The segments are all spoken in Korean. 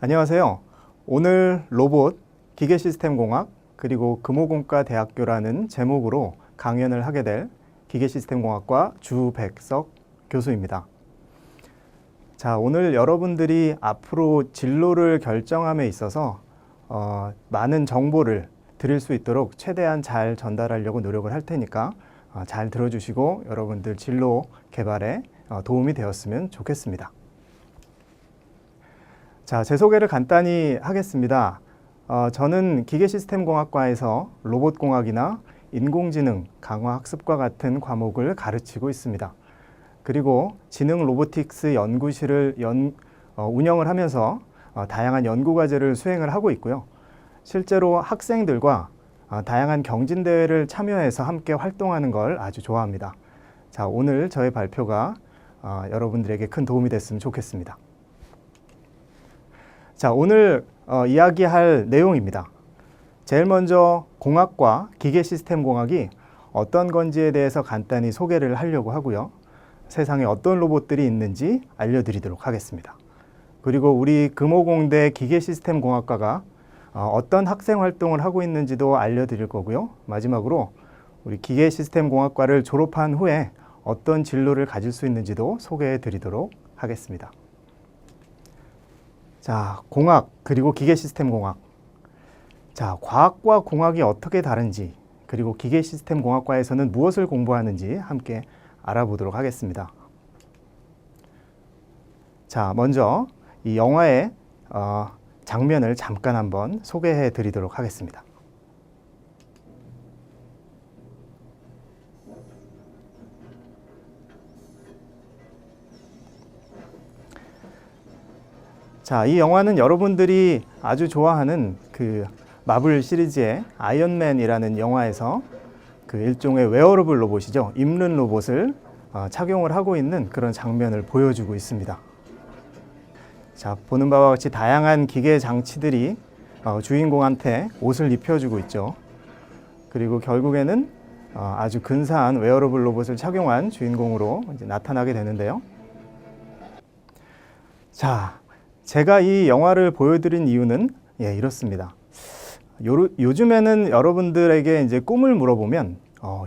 안녕하세요. 오늘 로봇, 기계시스템공학, 그리고 금호공과대학교라는 제목으로 강연을 하게 될 기계시스템공학과 주백석 교수입니다. 자, 오늘 여러분들이 앞으로 진로를 결정함에 있어서 많은 정보를 드릴 수 있도록 최대한 잘 전달하려고 노력을 할 테니까 잘 들어주시고 여러분들 진로 개발에 도움이 되었으면 좋겠습니다. 자, 제 소개를 간단히 하겠습니다. 저는 기계시스템공학과에서 로봇공학이나 인공지능, 강화학습과 같은 과목을 가르치고 있습니다. 그리고 지능 로보틱스 연구실을 운영을 하면서 다양한 연구과제를 수행을 하고 있고요. 실제로 학생들과 다양한 경진대회를 참여해서 함께 활동하는 걸 아주 좋아합니다. 자, 오늘 저의 발표가 여러분들에게 큰 도움이 됐으면 좋겠습니다. 자, 오늘 이야기할 내용입니다. 제일 먼저 공학과 기계시스템공학이 어떤 건지에 대해서 간단히 소개를 하려고 하고요. 세상에 어떤 로봇들이 있는지 알려드리도록 하겠습니다. 그리고 우리 금호공대 기계시스템공학과가 어떤 학생 활동을 하고 있는지도 알려드릴 거고요. 마지막으로 우리 기계시스템공학과를 졸업한 후에 어떤 진로를 가질 수 있는지도 소개해 드리도록 하겠습니다. 자, 공학 그리고 기계시스템공학. 자, 과학과 공학이 어떻게 다른지, 그리고 기계시스템공학과에서는 무엇을 공부하는지 함께 알아보도록 하겠습니다. 자, 먼저 이 영화의 장면을 잠깐 한번 소개해 드리도록 하겠습니다. 자, 이 영화는 여러분들이 아주 좋아하는 그 마블 시리즈의 아이언맨이라는 영화에서 그 일종의 웨어러블 로봇이죠. 입는 로봇을 착용을 하고 있는 그런 장면을 보여주고 있습니다. 자, 보는 바와 같이 다양한 기계 장치들이 주인공한테 옷을 입혀주고 있죠. 그리고 결국에는 아주 근사한 웨어러블 로봇을 착용한 주인공으로 이제 나타나게 되는데요. 자, 제가 이 영화를 보여드린 이유는 이렇습니다. 요즘에는 여러분들에게 이제 꿈을 물어보면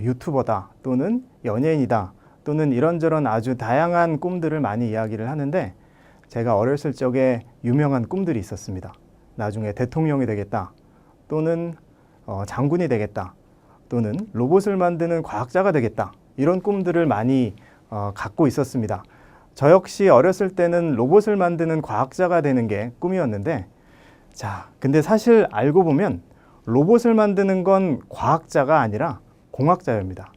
유튜버다 또는 연예인이다 또는 이런저런 아주 다양한 꿈들을 많이 이야기를 하는데, 제가 어렸을 적에 유명한 꿈들이 있었습니다. 나중에 대통령이 되겠다 또는 장군이 되겠다 또는 로봇을 만드는 과학자가 되겠다, 이런 꿈들을 많이 갖고 있었습니다. 저 역시 어렸을 때는 로봇을 만드는 과학자가 되는 게 꿈이었는데, 자, 근데 사실 알고 보면 로봇을 만드는 건 과학자가 아니라 공학자입니다.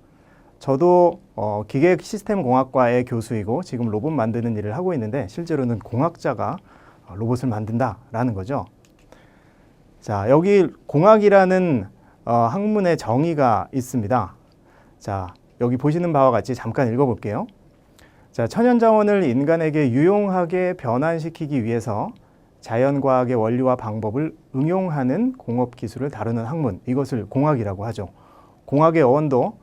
저도 기계시스템공학과의 교수이고 지금 로봇 만드는 일을 하고 있는데, 실제로는 공학자가 로봇을 만든다라는 거죠. 자, 여기 공학이라는 학문의 정의가 있습니다. 자, 여기 보시는 바와 같이 잠깐 읽어볼게요. 자, 천연자원을 인간에게 유용하게 변환시키기 위해서 자연과학의 원리와 방법을 응용하는 공업기술을 다루는 학문, 이것을 공학이라고 하죠. 공학의 어원도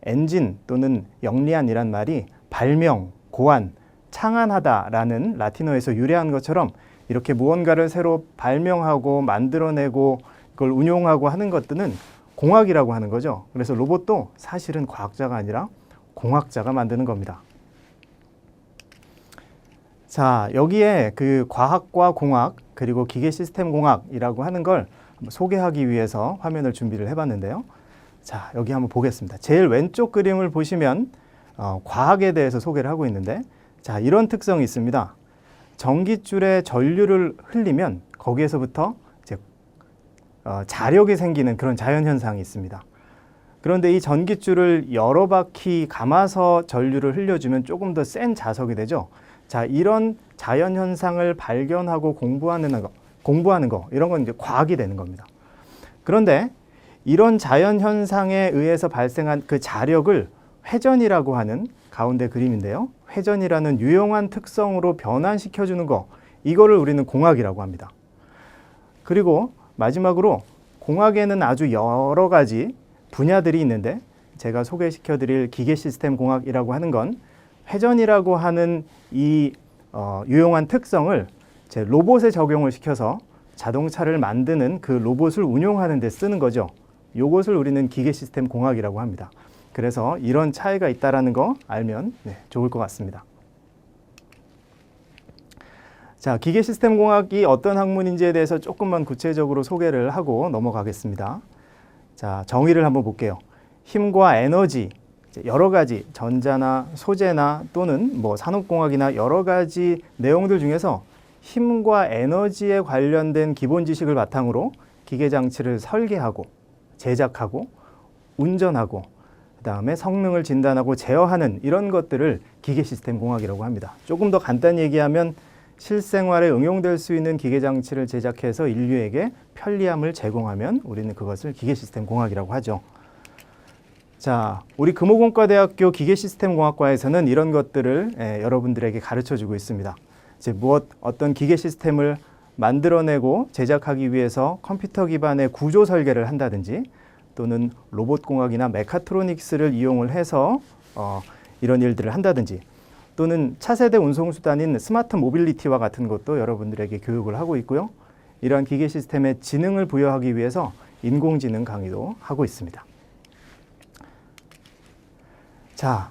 엔진 또는 영리한이란 말이 발명, 고안, 창안하다라는 라틴어에서 유래한 것처럼 이렇게 무언가를 새로 발명하고 만들어내고 그걸 운용하고 하는 것들은 공학이라고 하는 거죠. 그래서 로봇도 사실은 과학자가 아니라 공학자가 만드는 겁니다. 자, 여기에 그 과학과 공학 그리고 기계시스템공학이라고 하는 걸 소개하기 위해서 화면을 준비를 해봤는데요. 자, 여기 한번 보겠습니다. 제일 왼쪽 그림을 보시면 과학에 대해서 소개를 하고 있는데, 자, 이런 특성이 있습니다. 전깃줄에 전류를 흘리면 거기에서부터 이제 자력이 생기는 그런 자연현상이 있습니다. 그런데 이 전깃줄을 여러 바퀴 감아서 전류를 흘려주면 조금 더 센 자석이 되죠. 자, 이런 자연현상을 발견하고 공부하는 거, 이런 건 이제 과학이 되는 겁니다. 그런데 이런 자연현상에 의해서 발생한 그 자력을 회전이라고 하는 가운데 그림인데요. 회전이라는 유용한 특성으로 변환시켜주는 거, 이거를 우리는 공학이라고 합니다. 그리고 마지막으로 공학에는 아주 여러 가지 분야들이 있는데, 제가 소개시켜 드릴 기계시스템 공학이라고 하는 건 회전이라고 하는 이 유용한 특성을 제 로봇에 적용을 시켜서 자동차를 만드는 그 로봇을 운용하는 데 쓰는 거죠. 이것을 우리는 기계 시스템 공학이라고 합니다. 그래서 이런 차이가 있다는 거 알면 좋을 것 같습니다. 자, 기계 시스템 공학이 어떤 학문인지에 대해서 조금만 구체적으로 소개를 하고 넘어가겠습니다. 자, 정의를 한번 볼게요. 힘과 에너지, 여러 가지 전자나 소재나 또는 뭐 산업공학이나 여러 가지 내용들 중에서 힘과 에너지에 관련된 기본 지식을 바탕으로 기계 장치를 설계하고 제작하고 운전하고 그다음에 성능을 진단하고 제어하는 이런 것들을 기계 시스템 공학이라고 합니다. 조금 더 간단히 얘기하면 실생활에 응용될 수 있는 기계 장치를 제작해서 인류에게 편리함을 제공하면 우리는 그것을 기계 시스템 공학이라고 하죠. 자, 우리 금호공과대학교 기계 시스템 공학과에서는 이런 것들을 여러분들에게 가르쳐 주고 있습니다. 이제 어떤 기계 시스템을 만들어내고 제작하기 위해서 컴퓨터 기반의 구조 설계를 한다든지 또는 로봇 공학이나 메카트로닉스를 이용을 해서 이런 일들을 한다든지 또는 차세대 운송수단인 스마트 모빌리티와 같은 것도 여러분들에게 교육을 하고 있고요. 이러한 기계 시스템에 지능을 부여하기 위해서 인공지능 강의도 하고 있습니다. 자,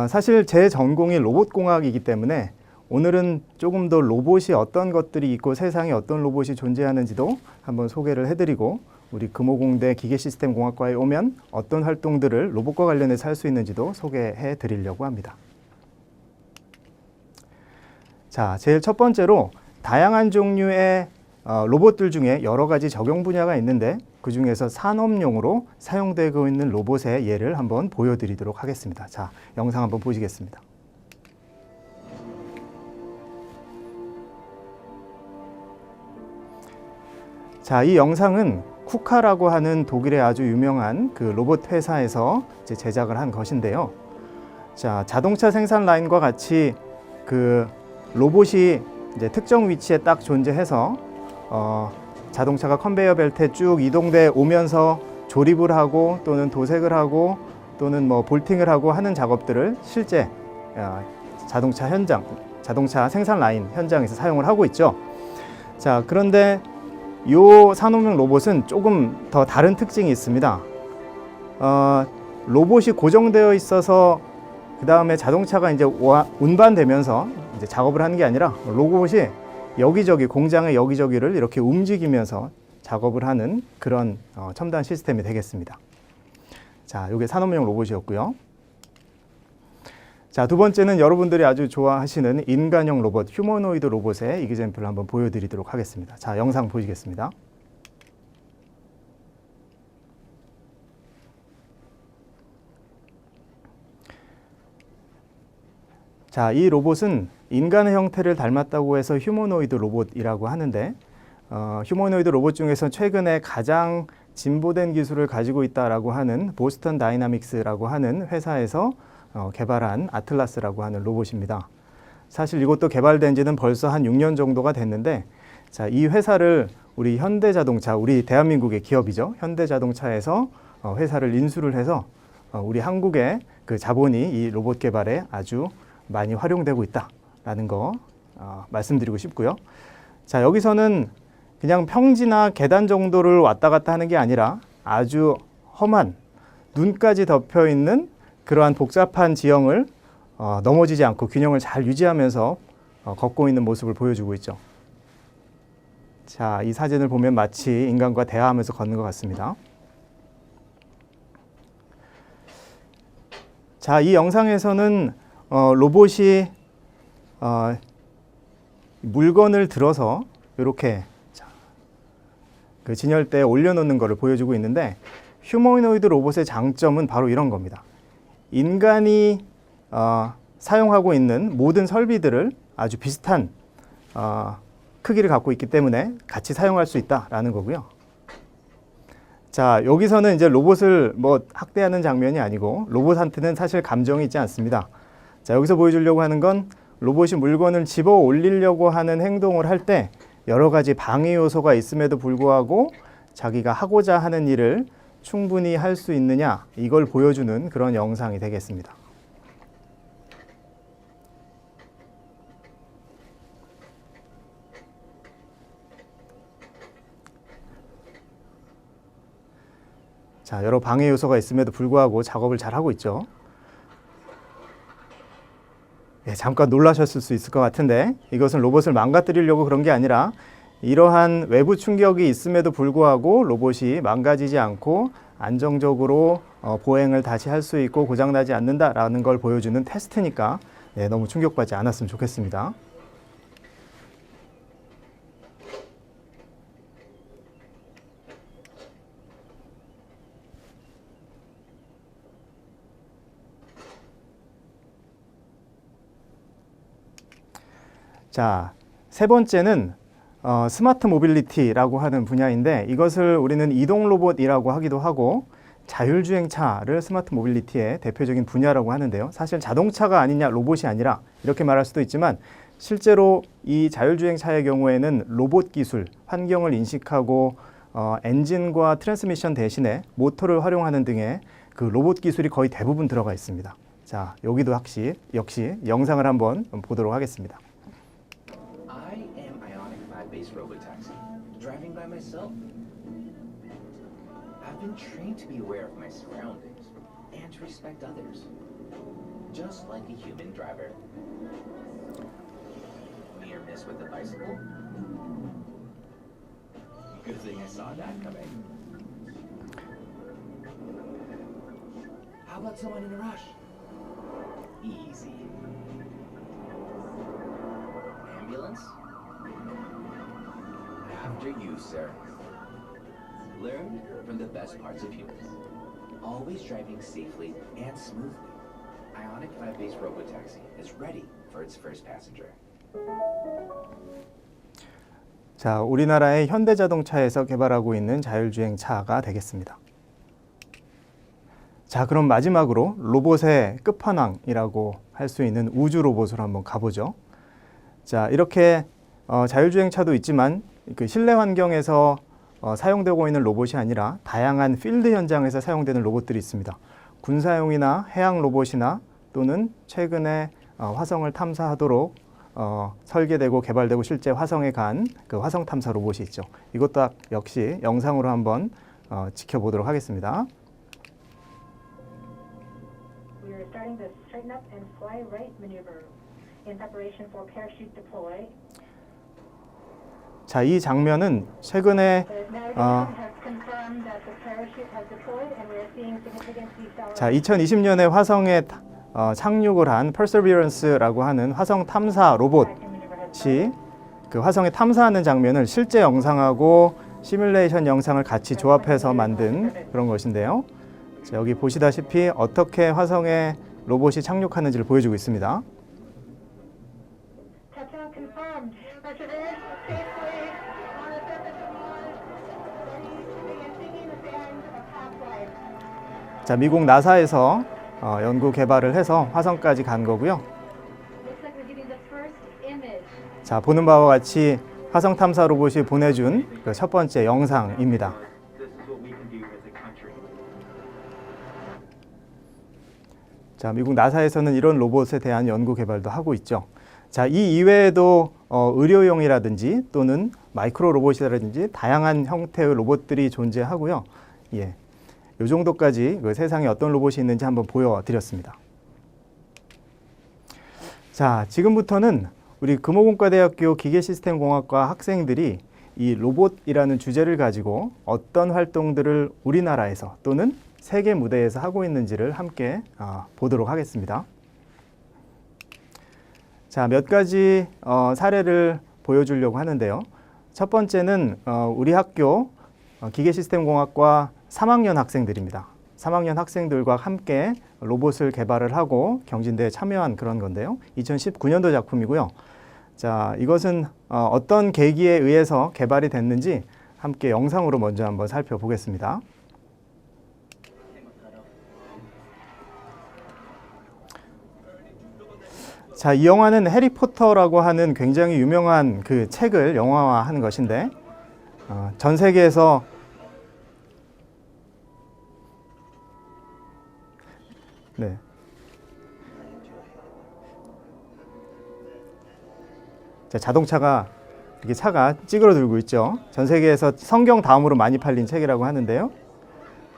사실 제 전공이 로봇공학이기 때문에 오늘은 조금 더 로봇이 어떤 것들이 있고 세상에 어떤 로봇이 존재하는지도 한번 소개를 해드리고 우리 금호공대 기계시스템공학과에 오면 어떤 활동들을 로봇과 관련해서 할 수 있는지도 소개해 드리려고 합니다. 자, 제일 첫 번째로 다양한 종류의 로봇들 중에 여러 가지 적용 분야가 있는데 그 중에서 산업용으로 사용되고 있는 로봇의 예를 한번 보여드리도록 하겠습니다. 자, 영상 한번 보시겠습니다. 자, 이 영상은 쿠카라고 하는 독일의 아주 유명한 그 로봇 회사에서 제작을 한 것인데요. 자, 자동차 생산 라인과 같이 그 로봇이 이제 특정 위치에 딱 존재해서 자동차가 컨베이어 벨트에 쭉 이동돼 오면서 조립을 하고 또는 도색을 하고 또는 뭐 볼팅을 하고 하는 작업들을 실제 자동차 현장, 자동차 생산 라인 현장에서 사용을 하고 있죠. 자, 그런데 이 산업용 로봇은 조금 더 다른 특징이 있습니다. 로봇이 고정되어 있어서 그 다음에 자동차가 이제 운반되면서 이제 작업을 하는 게 아니라 로봇이 여기저기 공장의 여기저기를 이렇게 움직이면서 작업을 하는 그런 첨단 시스템이 되겠습니다. 자, 이게 산업용 로봇이었고요. 자, 두 번째는 여러분들이 아주 좋아하시는 인간형 로봇, 휴머노이드 로봇의 이그젬플을 한번 보여드리도록 하겠습니다. 자, 영상 보시겠습니다. 자, 이 로봇은 인간의 형태를 닮았다고 해서 휴머노이드 로봇이라고 하는데 휴머노이드 로봇 중에서 최근에 가장 진보된 기술을 가지고 있다라고 하는 보스턴 다이나믹스라고 하는 회사에서 개발한 아틀라스라고 하는 로봇입니다. 사실 이것도 개발된 지는 벌써 한 6년 정도가 됐는데 자, 이 회사를 우리 현대자동차, 우리 대한민국의 기업이죠. 현대자동차에서 회사를 인수를 해서 우리 한국의 그 자본이 이 로봇 개발에 아주 많이 활용되고 있다라는 거 말씀드리고 싶고요. 자, 여기서는 그냥 평지나 계단 정도를 왔다 갔다 하는 게 아니라 아주 험한 눈까지 덮여 있는 그러한 복잡한 지형을 넘어지지 않고 균형을 잘 유지하면서 걷고 있는 모습을 보여주고 있죠. 자, 이 사진을 보면 마치 인간과 대화하면서 걷는 것 같습니다. 자, 이 영상에서는 로봇이 물건을 들어서 이렇게 그 진열대에 올려놓는 것을 보여주고 있는데 휴머노이드 로봇의 장점은 바로 이런 겁니다. 인간이 사용하고 있는 모든 설비들을 아주 비슷한 크기를 갖고 있기 때문에 같이 사용할 수 있다라는 거고요. 자, 여기서는 이제 로봇을 뭐 학대하는 장면이 아니고 로봇한테는 사실 감정이 있지 않습니다. 자, 여기서 보여주려고 하는 건 로봇이 물건을 집어 올리려고 하는 행동을 할 때 여러 가지 방해 요소가 있음에도 불구하고 자기가 하고자 하는 일을 충분히 할 수 있느냐 이걸 보여주는 그런 영상이 되겠습니다. 자, 여러 방해 요소가 있음에도 불구하고 작업을 잘 하고 있죠. 예, 잠깐 놀라셨을 수 있을 것 같은데 이것은 로봇을 망가뜨리려고 그런 게 아니라 이러한 외부 충격이 있음에도 불구하고 로봇이 망가지지 않고 안정적으로 보행을 다시 할 수 있고 고장나지 않는다라는 걸 보여주는 테스트니까 너무 충격받지 않았으면 좋겠습니다. 자, 세 번째는 스마트 모빌리티라고 하는 분야인데 이것을 우리는 이동 로봇이라고 하기도 하고 자율주행차를 스마트 모빌리티의 대표적인 분야라고 하는데요. 사실 자동차가 아니냐 로봇이 아니라 이렇게 말할 수도 있지만 실제로 이 자율주행차의 경우에는 로봇 기술, 환경을 인식하고 엔진과 트랜스미션 대신에 모터를 활용하는 등의 그 로봇 기술이 거의 대부분 들어가 있습니다. 자, 여기도 역시 영상을 한번 보도록 하겠습니다. Base robotaxi. Driving by myself. I've been trained to be aware of my surroundings and to respect others, just like a human driver. Near miss with the bicycle. Good thing I saw that coming. How about someone in a rush? Easy. Ambulance? After you, sir. Learn from the best parts of humans. Always driving safely and smoothly. Ionic 5 Base Robotaxi is ready for its first passenger. 자, 우리나라의 현대자동차에서 개발하고 있는 자율주행차가 되겠습니다. 자, 그럼 마지막으로 로봇의 끝판왕이라고 할 수 있는 우주 로봇으로 한번 가보죠. 자, 이렇게 자율주행차도 있지만 그 실내 환경에서 사용되고 있는 로봇이 아니라 다양한 필드 현장에서 사용되는 로봇들이 있습니다. 군사용이나 해양 로봇이나 또는 최근에 화성을 탐사하도록 설계되고 개발되고 실제 화성에 간 그 화성 탐사 로봇이 있죠. 이것도 역시 영상으로 한번 지켜보도록 하겠습니다. We are starting the straighten up and fly right maneuver in preparation for parachute deploy. 자, 이 장면은 최근에 자, 2020년에 화성에 착륙을 한 Perseverance라고 하는 화성 탐사 로봇이 그 화성에 탐사하는 장면을 실제 영상하고 시뮬레이션 영상을 같이 조합해서 만든 그런 것인데요. 자, 여기 보시다시피 어떻게 화성에 로봇이 착륙하는지를 보여주고 있습니다. 자, 미국 나사에서 연구 개발을 해서 화성까지 간 거고요. 자, 보는 바와 같이 화성 탐사 로봇이 보내준 그 첫 번째 영상입니다. 자, 미국 나사에서는 이런 로봇에 대한 연구 개발도 하고 있죠. 자, 이 이외에도 의료용이라든지 또는 마이크로 로봇이라든지 다양한 형태의 로봇들이 존재하고요. 예. 이 정도까지 그 세상에 어떤 로봇이 있는지 한번 보여드렸습니다. 자, 지금부터는 우리 금호공과대학교 기계시스템공학과 학생들이 이 로봇이라는 주제를 가지고 어떤 활동들을 우리나라에서 또는 세계 무대에서 하고 있는지를 함께 보도록 하겠습니다. 자, 몇 가지 사례를 보여주려고 하는데요. 첫 번째는 우리 학교 기계시스템공학과 3학년 학생들입니다. 3학년 학생들과 함께 로봇을 개발을 하고 경진대에 참여한 그런 건데요. 2019년도 작품이고요. 자, 이것은 어떤 계기에 의해서 개발이 됐는지 함께 영상으로 먼저 한번 살펴보겠습니다. 자, 이 영화는 해리포터라고 하는 굉장히 유명한 그 책을 영화화한 것인데 전 세계에서 네. 자, 자동차가 이렇게 차가 찌그러들고 있죠. 전 세계에서 성경 다음으로 많이 팔린 책이라고 하는데요.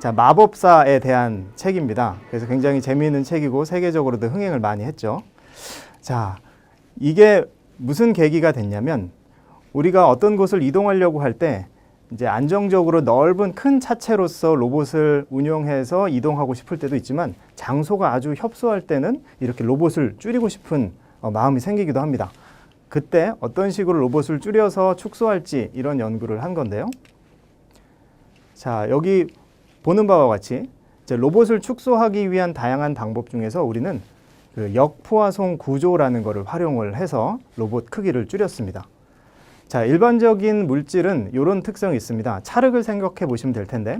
자, 마법사에 대한 책입니다. 그래서 굉장히 재미있는 책이고 세계적으로도 흥행을 많이 했죠. 자, 이게 무슨 계기가 됐냐면 우리가 어떤 곳을 이동하려고 할 때 이제 안정적으로 넓은 큰 차체로서 로봇을 운용해서 이동하고 싶을 때도 있지만 장소가 아주 협소할 때는 이렇게 로봇을 줄이고 싶은 마음이 생기기도 합니다. 그때 어떤 식으로 로봇을 줄여서 축소할지 이런 연구를 한 건데요. 자, 여기 보는 바와 같이 이제 로봇을 축소하기 위한 다양한 방법 중에서 우리는 그 역포화송 구조라는 것을 활용을 해서 로봇 크기를 줄였습니다. 자, 일반적인 물질은 이런 특성이 있습니다. 찰흙을 생각해 보시면 될 텐데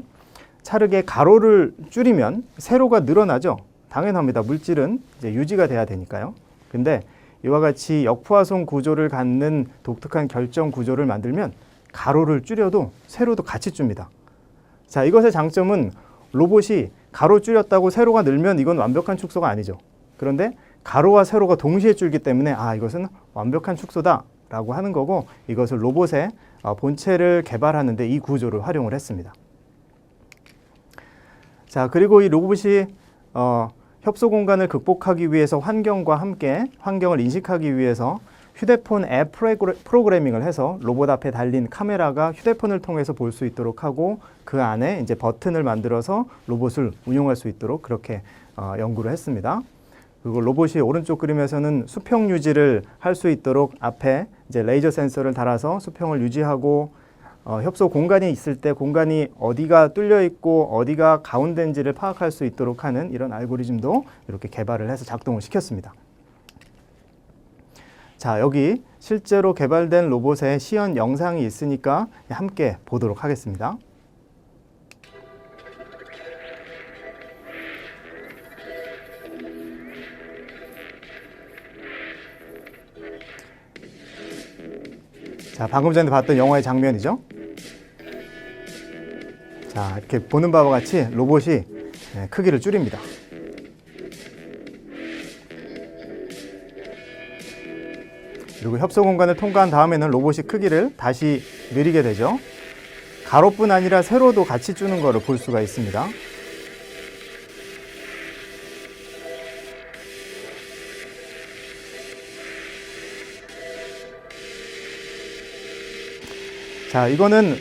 찰흙의 가로를 줄이면 세로가 늘어나죠. 당연합니다. 물질은 이제 유지가 돼야 되니까요. 근데 이와 같이 역포화송 구조를 갖는 독특한 결정 구조를 만들면 가로를 줄여도 세로도 같이 줍니다. 자, 이것의 장점은 로봇이 가로 줄였다고 세로가 늘면 이건 완벽한 축소가 아니죠. 그런데 가로와 세로가 동시에 줄기 때문에 이것은 완벽한 축소다 라고 하는 거고 이것을 로봇의 본체를 개발하는데 이 구조를 활용을 했습니다. 자, 그리고 이 로봇이 협소 공간을 극복하기 위해서 환경과 함께 환경을 인식하기 위해서 휴대폰 앱 프로그래밍을 해서 로봇 앞에 달린 카메라가 휴대폰을 통해서 볼 수 있도록 하고 그 안에 이제 버튼을 만들어서 로봇을 운용할 수 있도록 그렇게 연구를 했습니다. 그리고 로봇이 오른쪽 그림에서는 수평 유지를 할 수 있도록 앞에 이제 레이저 센서를 달아서 수평을 유지하고 협소 공간이 있을 때 공간이 어디가 뚫려 있고 어디가 가운데인지를 파악할 수 있도록 하는 이런 알고리즘도 이렇게 개발을 해서 작동을 시켰습니다. 자, 여기 실제로 개발된 로봇의 시연 영상이 있으니까 함께 보도록 하겠습니다. 자, 방금 전에 봤던 영화의 장면이죠. 자, 이렇게 보는 바와 같이 로봇이 크기를 줄입니다. 그리고 협소 공간을 통과한 다음에는 로봇이 크기를 다시 늘리게 되죠. 가로뿐 아니라 세로도 같이 주는 것을 볼 수가 있습니다. 자, 이거는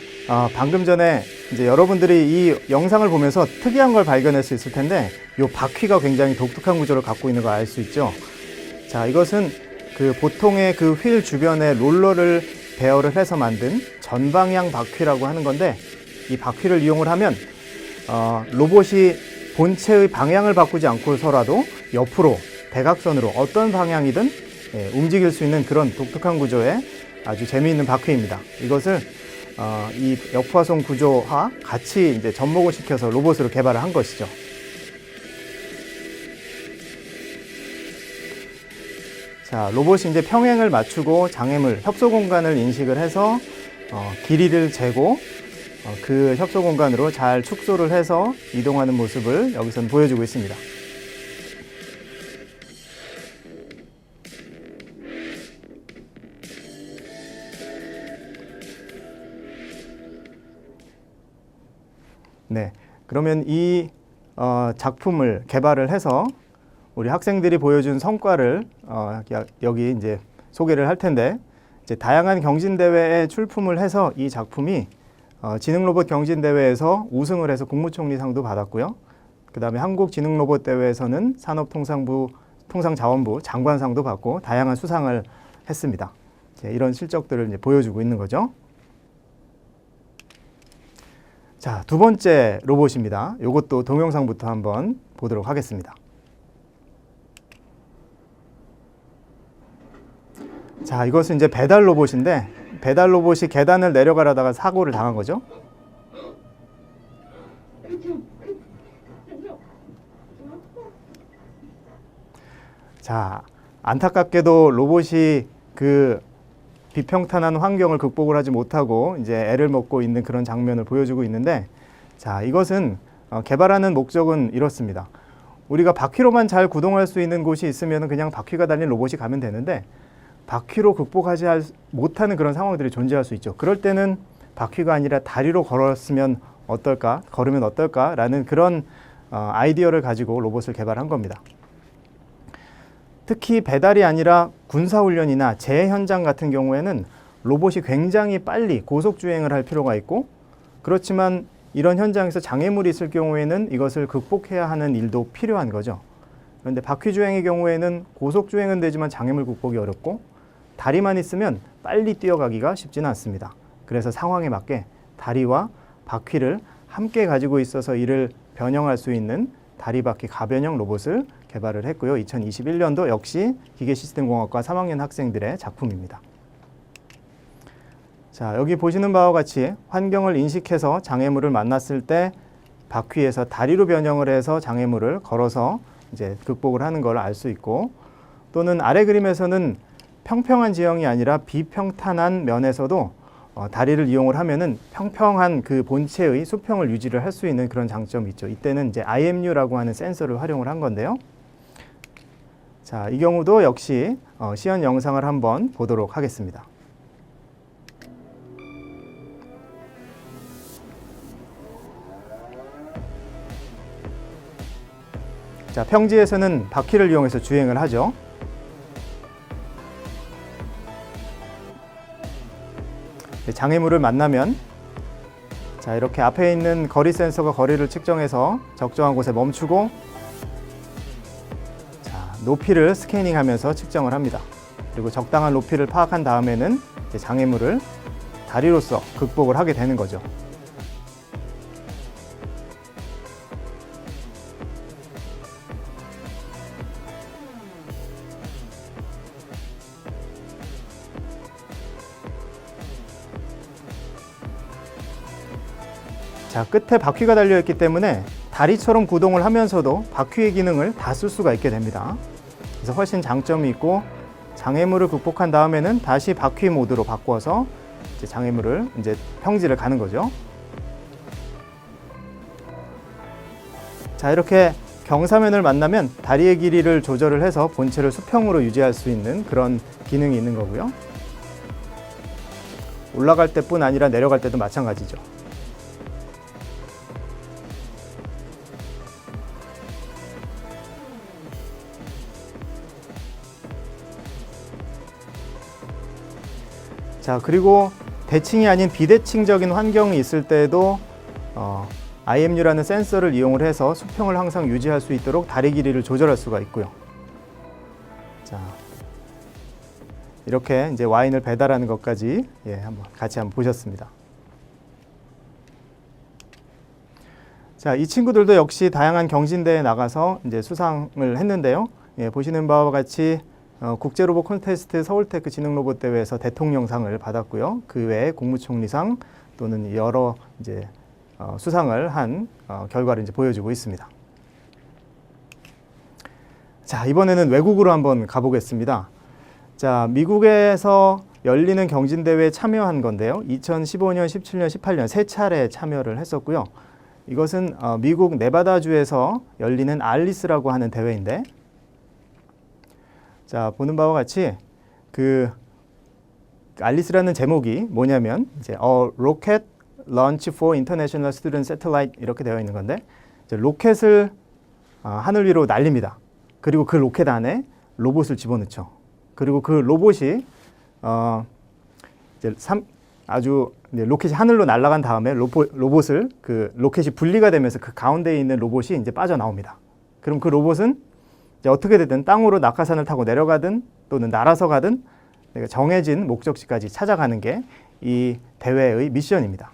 방금 전에 이제 여러분들이 이 영상을 보면서 특이한 걸 발견할 수 있을 텐데 이 바퀴가 굉장히 독특한 구조를 갖고 있는 걸 알 수 있죠. 자, 이것은 그 보통의 그 휠 주변에 롤러를 배열을 해서 만든 전방향 바퀴라고 하는 건데 이 바퀴를 이용을 하면 로봇이 본체의 방향을 바꾸지 않고서라도 옆으로 대각선으로 어떤 방향이든 움직일 수 있는 그런 독특한 구조의 아주 재미있는 바퀴입니다. 이것을 이 역포화송 구조와 같이 이제 접목을 시켜서 로봇으로 개발을 한 것이죠. 자, 로봇이 이제 평행을 맞추고 장애물, 협소 공간을 인식을 해서 길이를 재고 그 협소 공간으로 잘 축소를 해서 이동하는 모습을 여기서는 보여주고 있습니다. 네, 그러면 이 작품을 개발을 해서 우리 학생들이 보여준 성과를 여기 이제 소개를 할 텐데 이제 다양한 경진 대회에 출품을 해서 이 작품이 지능로봇 경진 대회에서 우승을 해서 국무총리상도 받았고요. 그다음에 한국지능로봇 대회에서는 산업통상자원부 장관상도 받고 다양한 수상을 했습니다. 이런 실적들을 이제 보여주고 있는 거죠. 자, 두 번째 로봇입니다. 이것도 동영상부터 한번 보도록 하겠습니다. 자, 이것은 이제 배달 로봇인데 배달 로봇이 계단을 내려가려다가 사고를 당한 거죠. 자, 안타깝게도 로봇이 그 비평탄한 환경을 극복을 하지 못하고 이제 애를 먹고 있는 그런 장면을 보여주고 있는데, 자, 이것은 개발하는 목적은 이렇습니다. 우리가 바퀴로만 잘 구동할 수 있는 곳이 있으면 그냥 바퀴가 달린 로봇이 가면 되는데 바퀴로 극복하지 못하는 그런 상황들이 존재할 수 있죠. 그럴 때는 바퀴가 아니라 다리로 걸었으면 어떨까, 걸으면 어떨까라는 그런 아이디어를 가지고 로봇을 개발한 겁니다. 특히 배달이 아니라 군사훈련이나 재해 현장 같은 경우에는 로봇이 굉장히 빨리 고속주행을 할 필요가 있고, 그렇지만 이런 현장에서 장애물이 있을 경우에는 이것을 극복해야 하는 일도 필요한 거죠. 그런데 바퀴주행의 경우에는 고속주행은 되지만 장애물 극복이 어렵고, 다리만 있으면 빨리 뛰어가기가 쉽지는 않습니다. 그래서 상황에 맞게 다리와 바퀴를 함께 가지고 있어서 이를 변형할 수 있는 다리바퀴 가변형 로봇을 개발을 했고요. 2021년도 역시 기계시스템공학과 3학년 학생들의 작품입니다. 자, 여기 보시는 바와 같이 환경을 인식해서 장애물을 만났을 때 바퀴에서 다리로 변형을 해서 장애물을 걸어서 이제 극복을 하는 걸 알 수 있고, 또는 아래 그림에서는 평평한 지형이 아니라 비평탄한 면에서도 다리를 이용을 하면은 평평한 그 본체의 수평을 유지를 할 수 있는 그런 장점이 있죠. 이때는 이제 IMU라고 하는 센서를 활용을 한 건데요. 자, 이 경우도 역시 시연 영상을 한번 보도록 하겠습니다. 자, 평지에서는 바퀴를 이용해서 주행을 하죠. 장애물을 만나면 자, 이렇게 앞에 있는 거리 센서가 거리를 측정해서 적정한 곳에 멈추고, 자, 높이를 스캐닝하면서 측정을 합니다. 그리고 적당한 높이를 파악한 다음에는 이제 장애물을 다리로서 극복을 하게 되는 거죠. 자, 끝에 바퀴가 달려있기 때문에 다리처럼 구동을 하면서도 바퀴의 기능을 다 쓸 수가 있게 됩니다. 그래서 훨씬 장점이 있고, 장애물을 극복한 다음에는 다시 바퀴 모드로 바꿔서 이제 장애물을 이제 평지를 가는 거죠. 자, 이렇게 경사면을 만나면 다리의 길이를 조절을 해서 본체를 수평으로 유지할 수 있는 그런 기능이 있는 거고요. 올라갈 때뿐 아니라 내려갈 때도 마찬가지죠. 자, 그리고 대칭이 아닌 비대칭적인 환경이 있을 때에도 IMU라는 센서를 이용을 해서 수평을 항상 유지할 수 있도록 다리 길이를 조절할 수가 있고요. 자, 이렇게 이제 와인을 배달하는 것까지 같이 한번 보셨습니다. 자, 이 친구들도 역시 다양한 경진대회에 나가서 이제 수상을 했는데요. 보시는 바와 같이 국제로봇 콘테스트 서울테크 지능로봇 대회에서 대통령상을 받았고요. 그 외에 국무총리상 또는 여러 이제 수상을 한 결과를 이제 보여주고 있습니다. 자, 이번에는 외국으로 한번 가보겠습니다. 자, 미국에서 열리는 경진대회에 참여한 건데요. 2015년, 17년, 18년 세 차례 참여를 했었고요. 이것은 미국 네바다주에서 열리는 알리스라고 하는 대회인데, 자, 보는 바와 같이 그 알리스라는 제목이 뭐냐면 이제 Rocket Launch for International Student Satellite 이렇게 되어 있는 건데, 이제 로켓을 하늘 위로 날립니다. 그리고 그 로켓 안에 로봇을 집어넣죠. 그리고 그 로봇이 이제 이제 로켓이 하늘로 날아간 다음에 로봇을 그 로켓이 분리가 되면서 그 가운데에 있는 로봇이 이제 빠져나옵니다. 그럼 그 로봇은 이제 어떻게 되든 땅으로 낙하산을 타고 내려가든 또는 날아서 가든 내가 정해진 목적지까지 찾아가는 게 이 대회의 미션입니다.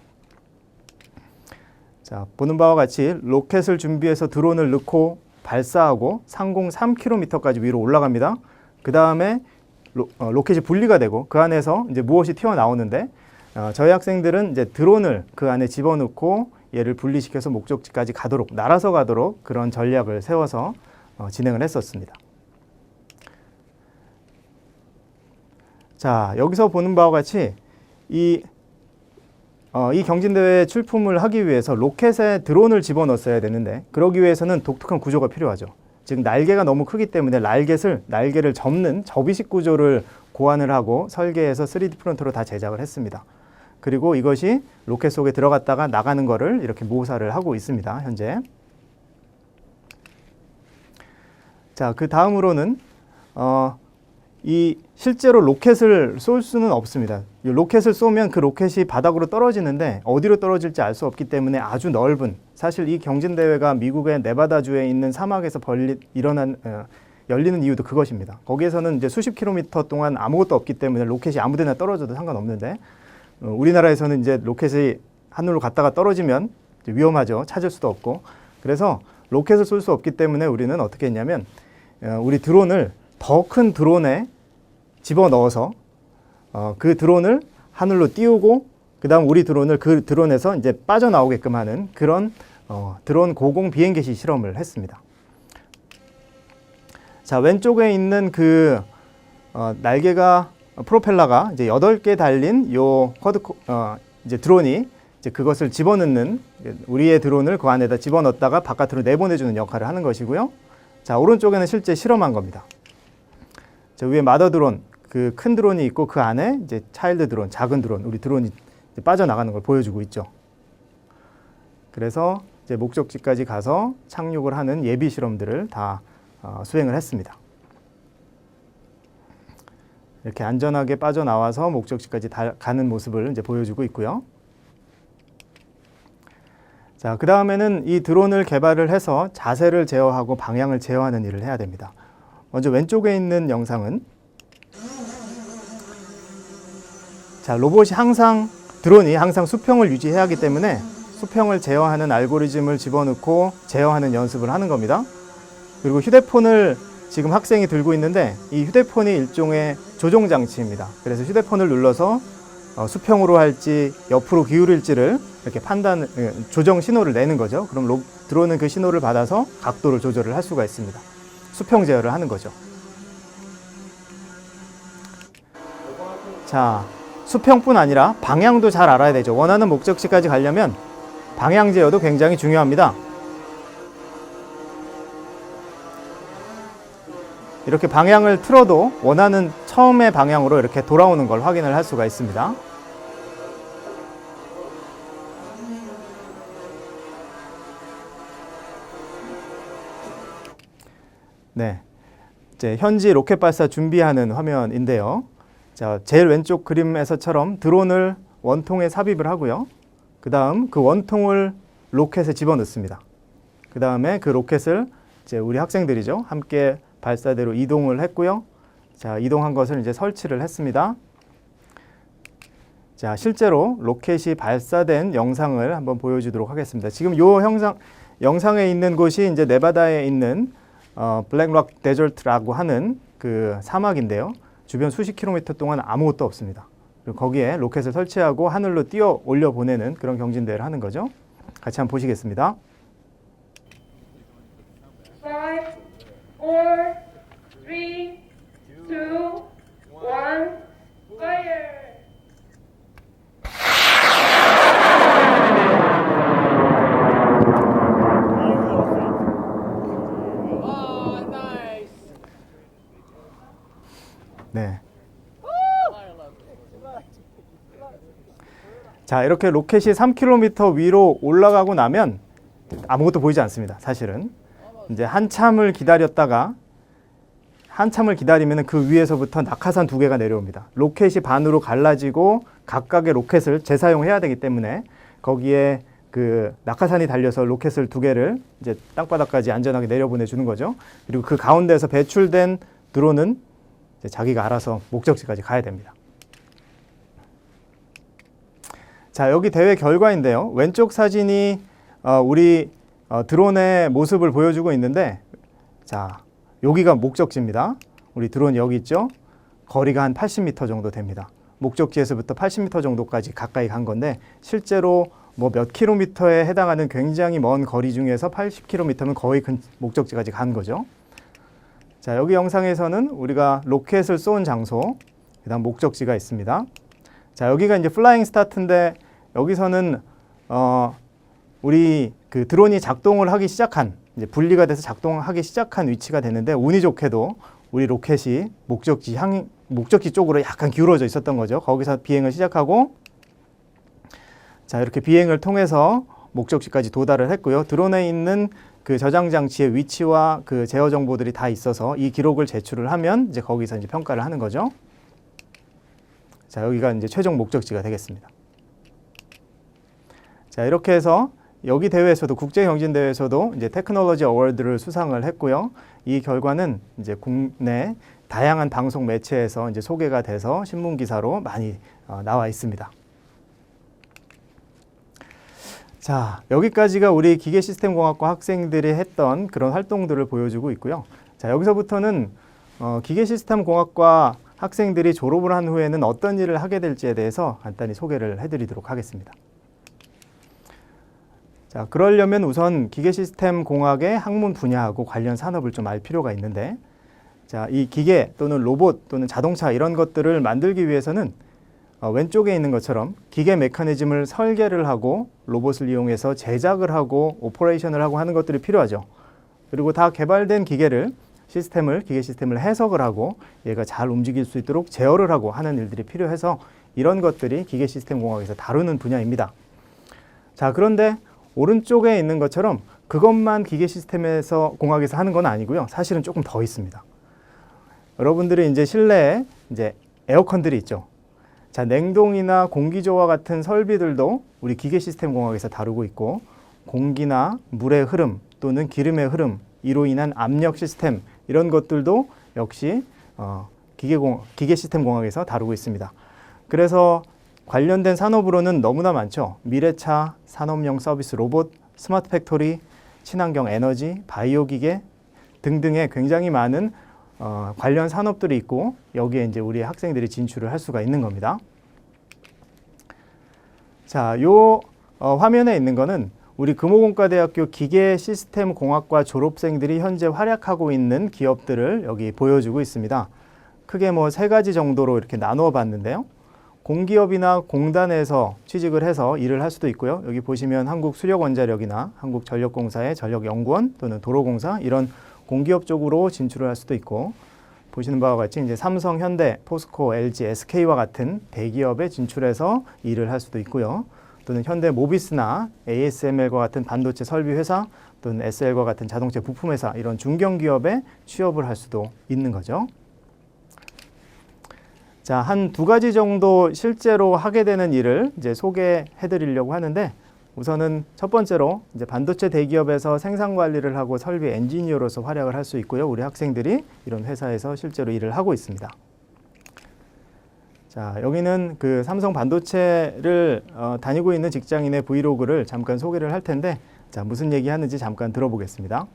자, 보는 바와 같이 로켓을 준비해서 드론을 넣고 발사하고 상공 3km까지 위로 올라갑니다. 그 다음에 로켓이 분리가 되고 그 안에서 이제 무엇이 튀어나오는데, 저희 학생들은 이제 드론을 그 안에 집어넣고 얘를 분리시켜서 목적지까지 가도록, 날아서 가도록 그런 전략을 세워서 진행을 했었습니다. 자, 여기서 보는 바와 같이 이 경진대회에 출품을 하기 위해서 로켓에 드론을 집어넣었어야 되는데, 그러기 위해서는 독특한 구조가 필요하죠. 즉 날개가 너무 크기 때문에 날개를 접는 접이식 구조를 고안을 하고 설계해서 3D 프린터로 다 제작을 했습니다. 그리고 이것이 로켓 속에 들어갔다가 나가는 거를 이렇게 모사를 하고 있습니다. 현재. 자, 그 다음으로는 이 실제로 로켓을 쏠 수는 없습니다. 이 로켓을 쏘면 그 로켓이 바닥으로 떨어지는데 어디로 떨어질지 알 수 없기 때문에 아주 넓은, 사실 이 경진대회가 미국의 네바다주에 있는 사막에서 열리는 이유도 그것입니다. 거기에서는 이제 수십 킬로미터 동안 아무것도 없기 때문에 로켓이 아무데나 떨어져도 상관없는데 우리나라에서는 이제 로켓이 하늘로 갔다가 떨어지면 이제 위험하죠. 찾을 수도 없고. 그래서 로켓을 쏠 수 없기 때문에 우리는 어떻게 했냐면 우리 드론을 더 큰 드론에 집어넣어서 그 드론을 하늘로 띄우고 그다음 우리 드론을 그 드론에서 이제 빠져나오게끔 하는 그런 드론 고공 비행개시 실험을 했습니다. 자, 왼쪽에 있는 그 날개가 프로펠러가 이제 8개 달린 요 이제 드론이 이제 그것을 집어넣는, 우리의 드론을 그 안에다 집어넣었다가 바깥으로 내보내주는 역할을 하는 것이고요. 자, 오른쪽에는 실제 실험한 겁니다. 자, 위에 마더 드론, 그 큰 드론이 있고 그 안에 이제 차일드 드론, 작은 드론, 우리 드론이 이제 빠져나가는 걸 보여주고 있죠. 그래서 이제 목적지까지 가서 착륙을 하는 예비 실험들을 다 수행을 했습니다. 이렇게 안전하게 빠져나와서 목적지까지 가는 모습을 이제 보여주고 있고요. 자, 그 다음에는 이 드론을 개발을 해서 자세를 제어하고 방향을 제어하는 일을 해야 됩니다. 먼저 왼쪽에 있는 영상은, 자, 드론이 항상 수평을 유지해야 하기 때문에 수평을 제어하는 알고리즘을 집어넣고 제어하는 연습을 하는 겁니다. 그리고 휴대폰을 지금 학생이 들고 있는데 이 휴대폰이 일종의 조종 장치입니다. 그래서 휴대폰을 눌러서 수평으로 할지 옆으로 기울일지를 이렇게 조정 신호를 내는 거죠. 그럼 드론은 그 신호를 받아서 각도를 조절을 할 수가 있습니다. 수평 제어를 하는 거죠. 자, 수평뿐 아니라 방향도 잘 알아야 되죠. 원하는 목적지까지 가려면 방향 제어도 굉장히 중요합니다. 이렇게 방향을 틀어도 원하는 처음의 방향으로 이렇게 돌아오는 걸 확인을 할 수가 있습니다. 네, 이제 현지 로켓 발사 준비하는 화면인데요. 자, 제일 왼쪽 그림에서처럼 드론을 원통에 삽입을 하고요. 그 다음 그 원통을 로켓에 집어넣습니다. 그 다음에 그 로켓을 이제 우리 학생들이죠. 함께 발사대로 이동을 했고요. 자, 이동한 것을 이제 설치를 했습니다. 자, 실제로 로켓이 발사된 영상을 한번 보여주도록 하겠습니다. 지금 이 영상에 있는 곳이 이제 네바다에 있는 블랙록 데저트라고 하는 그 사막인데요. 주변 수십 킬로미터 동안 아무것도 없습니다. 그리고 거기에 로켓을 설치하고 하늘로 띄워 올려 보내는 그런 경진대회를 하는 거죠. 같이 한번 보시겠습니다. 5, 4, 3, 2, 1, fire! 네. 자, 이렇게 로켓이 3km 위로 올라가고 나면 아무것도 보이지 않습니다. 사실은 이제 한참을 기다리면은 그 위에서부터 낙하산 2개가 내려옵니다. 로켓이 반으로 갈라지고 각각의 로켓을 재사용해야 되기 때문에 거기에 그 낙하산이 달려서 로켓을 2개를 이제 땅바닥까지 안전하게 내려보내 주는 거죠. 그리고 그 가운데에서 배출된 드론은 이제 자기가 알아서 목적지까지 가야 됩니다. 자, 여기 대회 결과인데요. 왼쪽 사진이 우리 드론의 모습을 보여주고 있는데, 자, 여기가 목적지입니다. 우리 드론이 여기 있죠. 거리가 한 80m 정도 됩니다. 목적지에서부터 80m 정도까지 가까이 간 건데, 실제로 뭐 몇 킬로미터에 해당하는 굉장히 먼 거리 중에서 80km면 거의 목적지까지 간 거죠. 자, 여기 영상에서는 우리가 로켓을 쏜 장소, 그 다음 목적지가 있습니다. 자, 여기가 이제 플라잉 스타트인데, 여기서는 우리 그 드론이 작동을 하기 시작한, 이제 분리가 돼서 작동하기 시작한 위치가 되는데, 운이 좋게도 우리 로켓이 목적지 쪽으로 약간 기울어져 있었던 거죠. 거기서 비행을 시작하고 자, 이렇게 비행을 통해서 목적지까지 도달을 했고요. 드론에 있는 그 저장 장치의 위치와 그 제어 정보들이 다 있어서 이 기록을 제출을 하면 이제 거기서 이제 평가를 하는 거죠. 자, 여기가 이제 최종 목적지가 되겠습니다. 자, 이렇게 해서 여기 대회에서도 국제 경진 대회에서도 이제 테크놀로지 어워드를 수상을 했고요. 이 결과는 이제 국내 다양한 방송 매체에서 이제 소개가 돼서 신문 기사로 많이 나와 있습니다. 자, 여기까지가 우리 기계시스템공학과 학생들이 했던 그런 활동들을 보여주고 있고요. 자, 여기서부터는 기계시스템공학과 학생들이 졸업을 한 후에는 어떤 일을 하게 될지에 대해서 간단히 소개를 해드리도록 하겠습니다. 자, 그러려면 우선 기계시스템공학의 학문 분야하고 관련 산업을 좀 알 필요가 있는데, 자, 이 기계 또는 로봇 또는 자동차 이런 것들을 만들기 위해서는 왼쪽에 있는 것처럼 기계 메커니즘을 설계를 하고 로봇을 이용해서 제작을 하고 오퍼레이션을 하고 하는 것들이 필요하죠. 그리고 다 개발된 기계 시스템을 해석을 하고 얘가 잘 움직일 수 있도록 제어를 하고 하는 일들이 필요해서 이런 것들이 기계 시스템 공학에서 다루는 분야입니다. 자, 그런데 오른쪽에 있는 것처럼 그것만 기계 시스템에서 공학에서 하는 건 아니고요. 사실은 조금 더 있습니다. 여러분들이 이제 실내에 이제 에어컨들이 있죠. 자, 냉동이나 공기조와 같은 설비들도 우리 기계 시스템 공학에서 다루고 있고, 공기나 물의 흐름 또는 기름의 흐름 이로 인한 압력 시스템 이런 것들도 역시 기계 시스템 공학에서 다루고 있습니다. 그래서 관련된 산업으로는 너무나 많죠. 미래차, 산업용 서비스 로봇, 스마트 팩토리, 친환경 에너지, 바이오 기계 등등의 굉장히 많은 관련 산업들이 있고, 여기에 이제 우리 학생들이 진출을 할 수가 있는 겁니다. 자, 요 화면에 있는 거는 우리 금호공과대학교 기계시스템공학과 졸업생들이 현재 활약하고 있는 기업들을 여기 보여주고 있습니다. 크게 뭐 3가지 정도로 이렇게 나누어 봤는데요. 공기업이나 공단에서 취직을 해서 일을 할 수도 있고요. 여기 보시면 한국수력원자력이나 한국전력공사의 전력연구원 또는 도로공사 이런 공기업 쪽으로 진출을 할 수도 있고, 보시는 바와 같이 이제 삼성, 현대, 포스코, LG, SK와 같은 대기업에 진출해서 일을 할 수도 있고요. 또는 현대 모비스나 ASML과 같은 반도체 설비 회사 또는 SL과 같은 자동차 부품 회사 이런 중견기업에 취업을 할 수도 있는 거죠. 자, 한 2가지 정도 실제로 하게 되는 일을 이제 소개해 드리려고 하는데, 우선은 첫 번째로 이제 반도체 대기업에서 생산 관리를 하고 설비 엔지니어로서 활약을 할 수 있고요. 우리 학생들이 이런 회사에서 실제로 일을 하고 있습니다. 자, 여기는 그 삼성 반도체를 다니고 있는 직장인의 브이로그를 잠깐 소개를 할 텐데, 자, 무슨 얘기 하는지 잠깐 들어보겠습니다.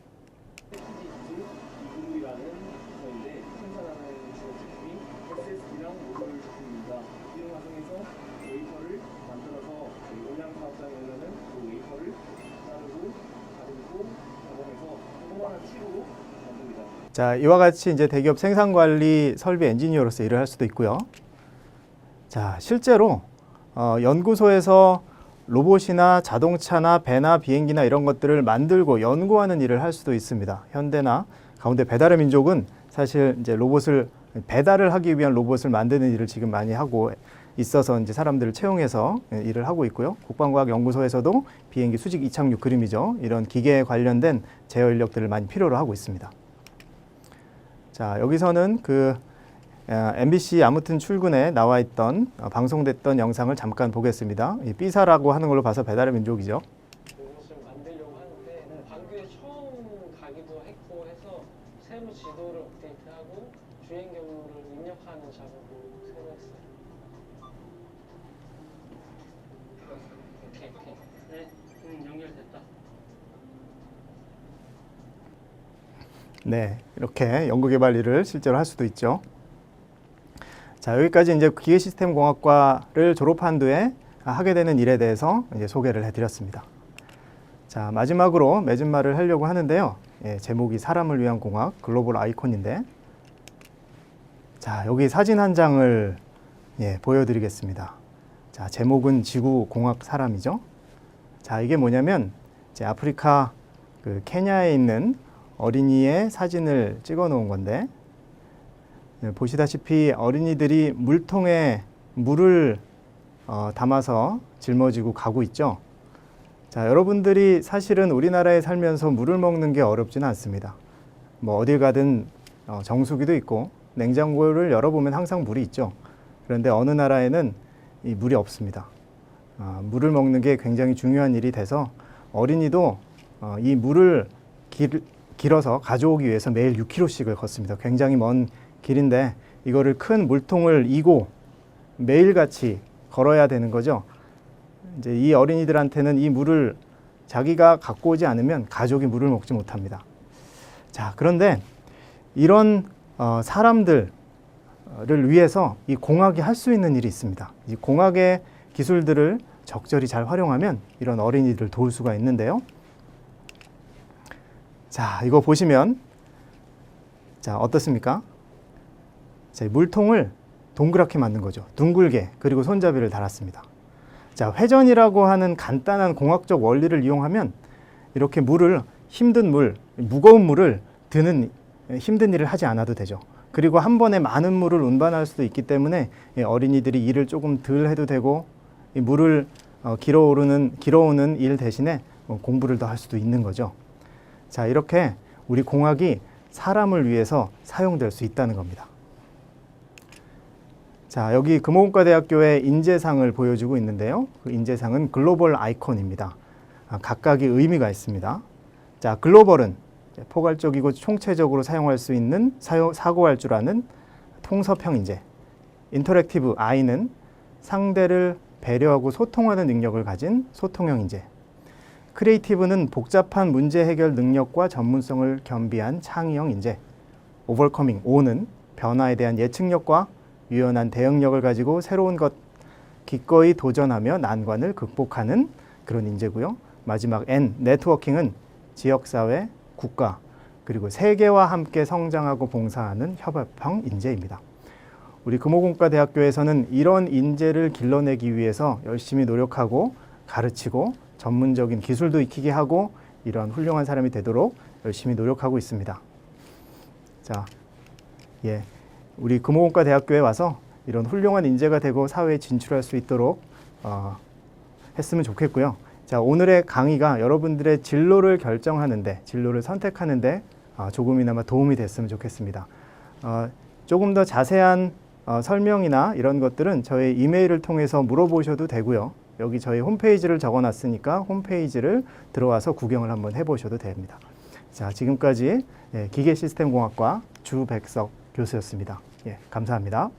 자, 이와 같이 이제 대기업 생산관리 설비 엔지니어로서 일을 할 수도 있고요. 자, 실제로 연구소에서 로봇이나 자동차나 배나 비행기나 이런 것들을 만들고 연구하는 일을 할 수도 있습니다. 현대나 가운데 배달의 민족은 사실 이제 로봇을 배달을 하기 위한 로봇을 만드는 일을 지금 많이 하고 있어서 이제 사람들을 채용해서 일을 하고 있고요. 국방과학연구소에서도 비행기 수직 이착륙 그림이죠. 이런 기계에 관련된 제어 인력들을 많이 필요로 하고 있습니다. 자, 여기서는 그 MBC 아무튼 출근에 나와 있던 방송됐던 영상을 잠깐 보겠습니다. 이 삐사라고 하는 걸로 봐서 배달의 민족이죠. 로봇을 만들려고 하는데 광교에 처음 가기도 했고 해서 세부 지도를 업데이트하고 주행 경로를 입력하는 작업을 새로 했어요. 오케이. 네, 연결됐다. 네, 이렇게 연구개발 일을 실제로 할 수도 있죠. 자, 여기까지 이제 기계시스템공학과를 졸업한 뒤에 하게 되는 일에 대해서 이제 소개를 해드렸습니다. 자, 마지막으로 맺은 말을 하려고 하는데요. 제목이 사람을 위한 공학 글로벌 아이콘인데, 자, 여기 사진 한 장을 보여드리겠습니다. 자, 제목은 지구 공학 사람이죠. 자, 이게 뭐냐면 이제 아프리카 그 케냐에 있는 어린이의 사진을 찍어 놓은 건데, 보시다시피 어린이들이 물통에 물을 담아서 짊어지고 가고 있죠. 자, 여러분들이 사실은 우리나라에 살면서 물을 먹는 게 어렵지는 않습니다. 뭐 어딜 가든 정수기도 있고 냉장고를 열어보면 항상 물이 있죠. 그런데 어느 나라에는 이 물이 없습니다. 물을 먹는 게 굉장히 중요한 일이 돼서 어린이도 이 물을 길어서 가져오기 위해서 매일 6km씩을 걷습니다. 굉장히 먼 길인데 이거를 큰 물통을 이고 매일같이 걸어야 되는 거죠. 이제 이 어린이들한테는 이 물을 자기가 갖고 오지 않으면 가족이 물을 먹지 못합니다. 자, 그런데 이런 사람들을 위해서 이 공학이 할 수 있는 일이 있습니다. 이 공학의 기술들을 적절히 잘 활용하면 이런 어린이들을 도울 수가 있는데요. 자, 이거 보시면 자, 어떻습니까? 자, 물통을 동그랗게 만든 거죠. 둥글게. 그리고 손잡이를 달았습니다. 자, 회전이라고 하는 간단한 공학적 원리를 이용하면 이렇게 물을 힘든 물, 무거운 물을 드는 힘든 일을 하지 않아도 되죠. 그리고 한 번에 많은 물을 운반할 수도 있기 때문에 어린이들이 일을 조금 덜 해도 되고 이 물을 길어오는 일 대신에 공부를 더 할 수도 있는 거죠. 자, 이렇게 우리 공학이 사람을 위해서 사용될 수 있다는 겁니다. 자, 여기 금호공과대학교의 인재상을 보여주고 있는데요. 그 인재상은 글로벌 아이콘입니다. 각각의 의미가 있습니다. 자, 글로벌은 포괄적이고 총체적으로 사용할 수 있는 사고할 줄 아는 통섭형 인재. 인터랙티브 I는 상대를 배려하고 소통하는 능력을 가진 소통형 인재. 크리에이티브는 복잡한 문제 해결 능력과 전문성을 겸비한 창의형 인재. 오버커밍 O는 변화에 대한 예측력과 유연한 대응력을 가지고 새로운 것 기꺼이 도전하며 난관을 극복하는 그런 인재고요. 마지막 N, 네트워킹은 지역사회, 국가, 그리고 세계와 함께 성장하고 봉사하는 협업형 인재입니다. 우리 금호공과대학교에서는 이런 인재를 길러내기 위해서 열심히 노력하고 가르치고 전문적인 기술도 익히게 하고 이런 훌륭한 사람이 되도록 열심히 노력하고 있습니다. 자, 우리 금호공과대학교에 와서 이런 훌륭한 인재가 되고 사회에 진출할 수 있도록 했으면 좋겠고요. 자, 오늘의 강의가 여러분들의 진로를 결정하는데, 진로를 선택하는데 조금이나마 도움이 됐으면 좋겠습니다. 조금 더 자세한 설명이나 이런 것들은 저희 이메일을 통해서 물어보셔도 되고요. 여기 저희 홈페이지를 적어놨으니까 홈페이지를 들어와서 구경을 한번 해보셔도 됩니다. 자, 지금까지 기계시스템공학과 주백석 교수였습니다. 감사합니다.